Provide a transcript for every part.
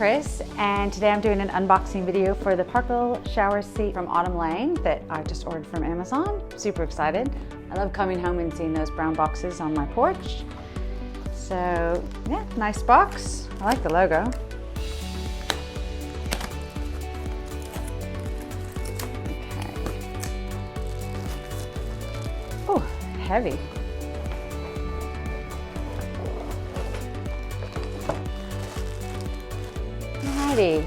Chris, and today I'm doing an unboxing video for the Parkle shower seat from Autumn Lane that I just ordered from Amazon. Super excited. I love coming home and seeing those brown boxes on my porch. So yeah, nice box. I like the logo. Okay. Oh, heavy. Alrighty,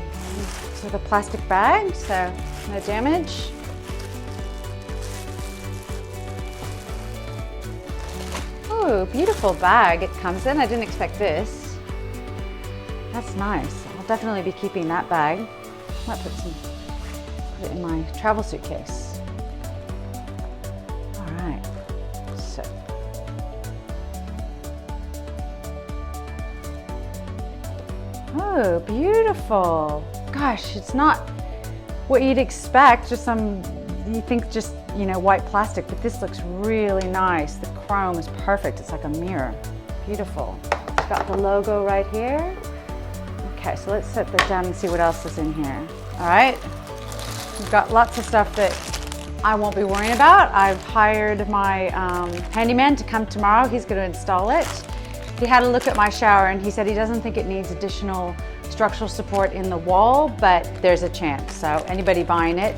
it's with a plastic bag, so no damage. Oh, beautiful bag it comes in. I didn't expect this. That's nice. I'll definitely be keeping that bag. Might put it in my travel suitcase. All right, so. Oh, beautiful. Gosh, it's not what you'd expect, just you think just, you know, white plastic, but this looks really nice. The chrome is perfect. It's like a mirror. Beautiful. It's got the logo right here. Okay, so let's set this down and see what else is in here. All right, we've got lots of stuff that I won't be worrying about. I've hired my handyman to come tomorrow. He's going to install it. He had a look at my shower and he said he doesn't think it needs additional structural support in the wall, but there's a chance. So anybody buying it,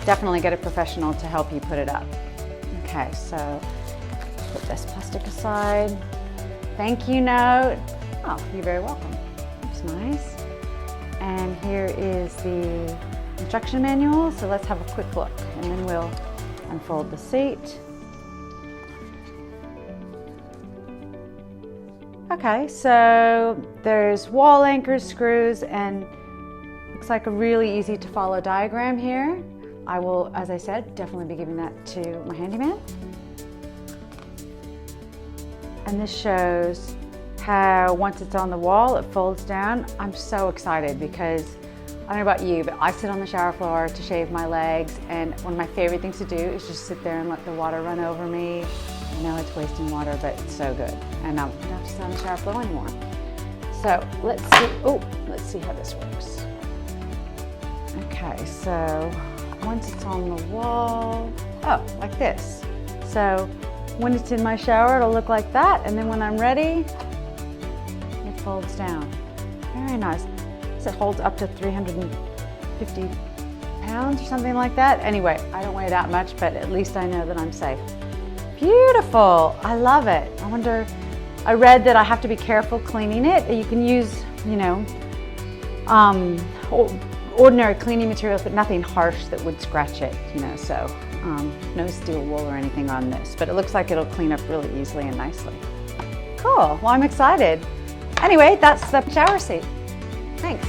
definitely get a professional to help you put it up. Okay, so put this plastic aside. Thank you note. Oh, you're very welcome. That's nice. And here is the instruction manual. So let's have a quick look and then we'll unfold the seat. Okay, so there's wall anchors, screws, and looks like a really easy to follow diagram here. I will, as I said, definitely be giving that to my handyman. And this shows how once it's on the wall, it folds down. I'm so excited because I don't know about you, but I sit on the shower floor to shave my legs, and one of my favorite things to do is just sit there and let the water run over me. I know it's wasting water, but it's so good. And I don't have to sit on the shower floor anymore. So let's see how this works. Okay, so once it's on the wall, oh, like this. So when it's in my shower, it'll look like that. And then when I'm ready, it folds down. Very nice. So it holds up to 350 pounds or something like that. Anyway, I don't weigh that much, but at least I know that I'm safe. Beautiful, I love it. I read that I have to be careful cleaning it. You can use, you know, ordinary cleaning materials, but nothing harsh that would scratch it, you know, so no steel wool or anything on this, but it looks like it'll clean up really easily and nicely. Cool, well, I'm excited. Anyway, that's the shower seat. Thanks.